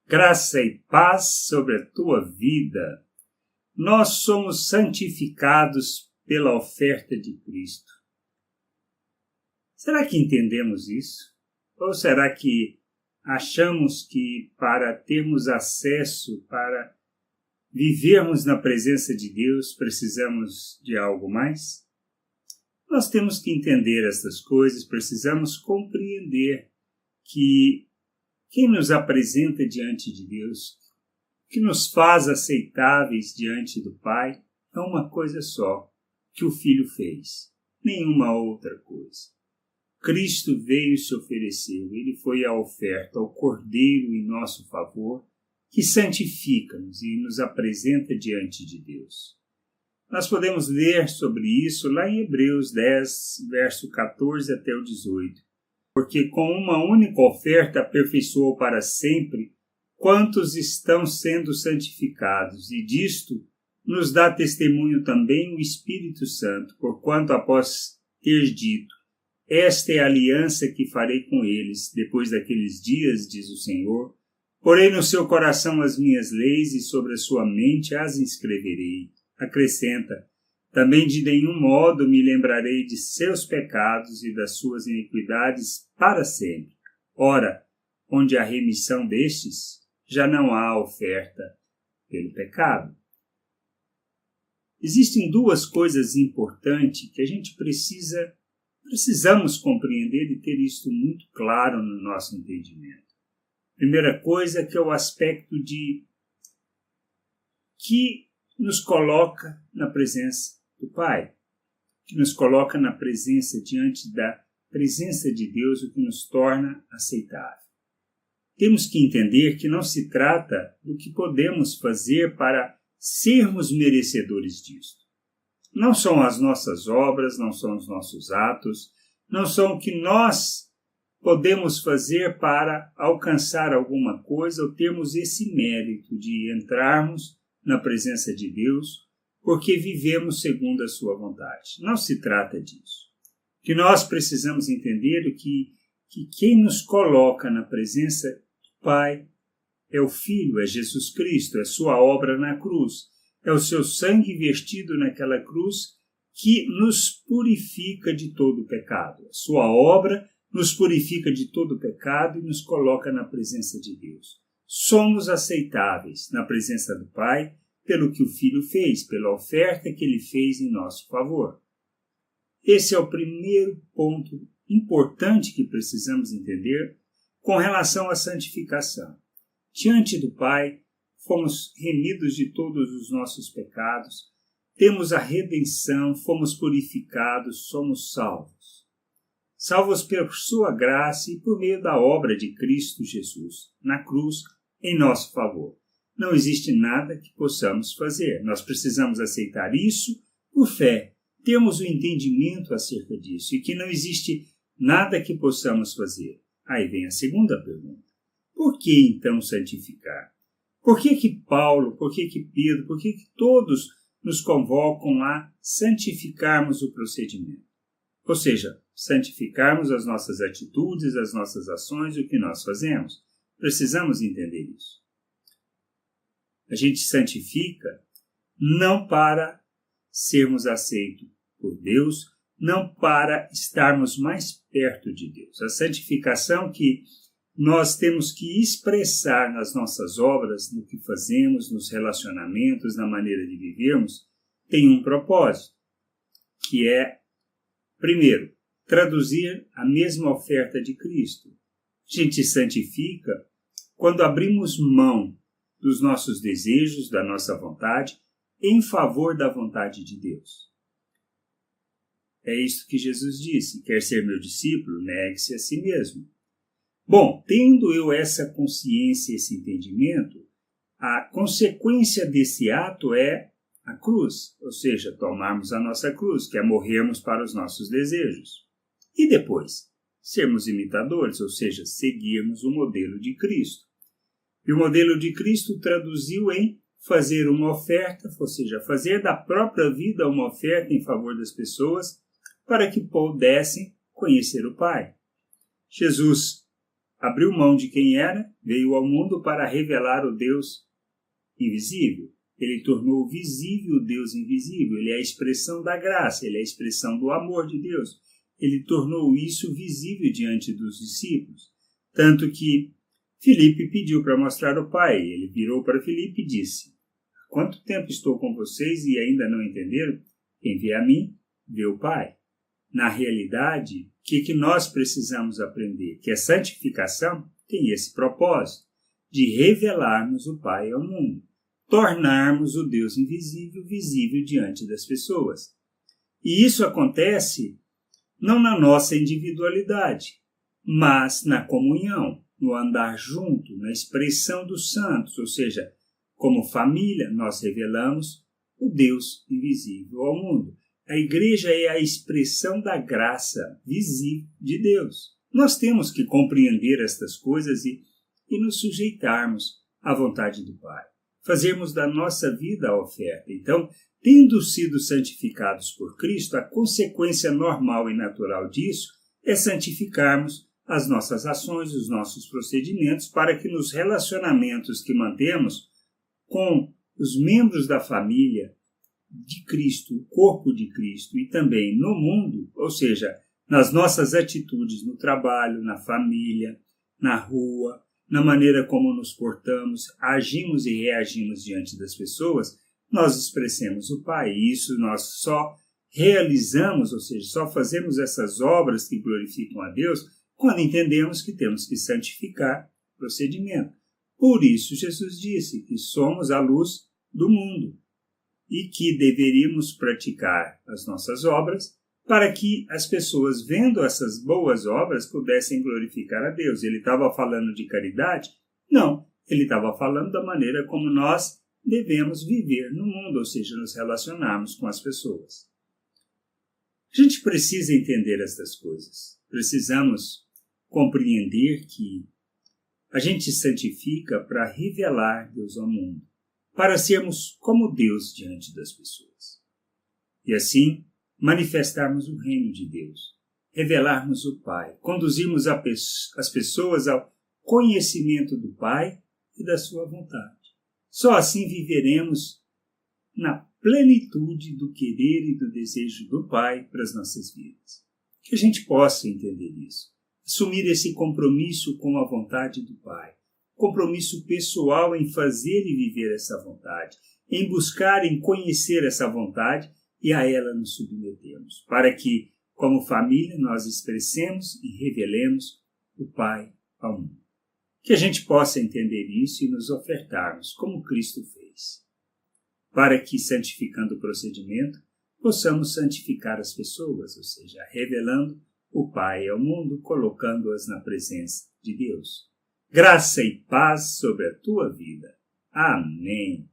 Graça e paz sobre a tua vida. Nós somos santificados pela oferta de Cristo. Será que entendemos isso? Ou será que achamos que para termos acesso, para vivermos na presença de Deus, precisamos de algo mais? Nós temos que entender essas coisas, precisamos compreender que quem nos apresenta diante de Deus, que nos faz aceitáveis diante do Pai, é uma coisa só, que o Filho fez, nenhuma outra coisa. Cristo veio e se ofereceu, ele foi a oferta, o Cordeiro em nosso favor, que santifica-nos e nos apresenta diante de Deus. Nós podemos ler sobre isso lá em Hebreus 10, verso 14 até o 18. Porque com uma única oferta aperfeiçoou para sempre quantos estão sendo santificados, e disto nos dá testemunho também o Espírito Santo, porquanto após ter dito, esta é a aliança que farei com eles, depois daqueles dias, diz o Senhor, porei no seu coração as minhas leis e sobre a sua mente as inscreverei. Acrescenta, também de nenhum modo me lembrarei de seus pecados e das suas iniquidades para sempre. Ora, onde há remissão destes, já não há oferta pelo pecado. Existem duas coisas importantes que a gente precisamos compreender e ter isso muito claro no nosso entendimento. Primeira coisa que é o aspecto que nos coloca na presença do Pai, que nos coloca na presença, diante da presença de Deus, o que nos torna aceitável. Temos que entender que não se trata do que podemos fazer para sermos merecedores disto. Não são as nossas obras, não são os nossos atos, não são o que nós podemos fazer para alcançar alguma coisa ou termos esse mérito de entrarmos na presença de Deus, porque vivemos segundo a sua vontade. Não se trata disso. O que nós precisamos entender é que quem nos coloca na presença do Pai é o Filho, é Jesus Cristo, é sua obra na cruz, é o seu sangue vertido naquela cruz que nos purifica de todo o pecado. A sua obra nos purifica de todo o pecado e nos coloca na presença de Deus. Somos aceitáveis na presença do Pai pelo que o Filho fez, pela oferta que ele fez em nosso favor. Esse é o primeiro ponto importante que precisamos entender com relação à santificação. Diante do Pai, fomos remidos de todos os nossos pecados, temos a redenção, fomos purificados, somos salvos. Salvos por sua graça e por meio da obra de Cristo Jesus na cruz em nosso favor. Não existe nada que possamos fazer. Nós precisamos aceitar isso por fé. Temos o entendimento acerca disso e que não existe nada que possamos fazer. Aí vem a segunda pergunta. Por que então santificar? Por que Paulo, por que Pedro, por que todos nos convocam a santificarmos o procedimento? Ou seja, santificarmos as nossas atitudes, as nossas ações, o que nós fazemos. Precisamos entender isso. A gente santifica não para sermos aceitos por Deus, não para estarmos mais perto de Deus. A santificação que nós temos que expressar nas nossas obras, no que fazemos, nos relacionamentos, na maneira de vivermos, tem um propósito, que é, primeiro, traduzir a mesma oferta de Cristo. A gente santifica quando abrimos mão dos nossos desejos, da nossa vontade, em favor da vontade de Deus. É isso que Jesus disse, quer ser meu discípulo, negue-se a si mesmo. Bom, tendo eu essa consciência, esse entendimento, a consequência desse ato é a cruz, ou seja, tomarmos a nossa cruz, que é morrermos para os nossos desejos. E depois, sermos imitadores, ou seja, seguirmos o modelo de Cristo. E o modelo de Cristo traduziu em fazer uma oferta, ou seja, fazer da própria vida uma oferta em favor das pessoas para que pudessem conhecer o Pai. Jesus abriu mão de quem era, veio ao mundo para revelar o Deus invisível. Ele tornou visível o Deus invisível. Ele é a expressão da graça, ele é a expressão do amor de Deus. Ele tornou isso visível diante dos discípulos. Tanto que Filipe pediu para mostrar o Pai. Ele virou para Filipe e disse: há quanto tempo estou com vocês e ainda não entenderam? Quem vê a mim, vê o Pai. Na realidade, o que nós precisamos aprender? Que a santificação tem esse propósito de revelarmos o Pai ao mundo, tornarmos o Deus invisível visível diante das pessoas. E isso acontece não na nossa individualidade, mas na comunhão, no andar junto, na expressão dos santos, ou seja, como família nós revelamos o Deus invisível ao mundo. A igreja é a expressão da graça visível de Deus. Nós temos que compreender estas coisas e nos sujeitarmos à vontade do Pai. Fazermos da nossa vida a oferta. Então, tendo sido santificados por Cristo, a consequência normal e natural disso é santificarmos as nossas ações, os nossos procedimentos, para que nos relacionamentos que mantemos com os membros da família de Cristo, o corpo de Cristo, e também no mundo, ou seja, nas nossas atitudes no trabalho, na família, na rua, na maneira como nos portamos, agimos e reagimos diante das pessoas, nós expressemos o Pai. E isso nós só realizamos, ou seja, só fazemos essas obras que glorificam a Deus quando entendemos que temos que santificar o procedimento. Por isso Jesus disse que somos a luz do mundo e que deveríamos praticar as nossas obras para que as pessoas, vendo essas boas obras, pudessem glorificar a Deus. Ele estava falando de caridade? Não, ele estava falando da maneira como nós devemos viver no mundo, ou seja, nos relacionarmos com as pessoas. A gente precisa entender estas coisas. Precisamos compreender que a gente santifica para revelar Deus ao mundo, para sermos como Deus diante das pessoas. E assim, manifestarmos o reino de Deus, revelarmos o Pai, conduzirmos as pessoas ao conhecimento do Pai e da sua vontade. Só assim viveremos na plenitude do querer e do desejo do Pai para as nossas vidas. Que a gente possa entender isso, assumir esse compromisso com a vontade do Pai, compromisso pessoal em fazer e viver essa vontade, em buscar, em conhecer essa vontade e a ela nos submetemos, para que, como família, nós expressemos e revelemos o Pai ao mundo. Que a gente possa entender isso e nos ofertarmos, como Cristo fez, para que, santificando o procedimento, possamos santificar as pessoas, ou seja, revelando o Pai ao mundo, colocando-as na presença de Deus. Graça e paz sobre a tua vida. Amém.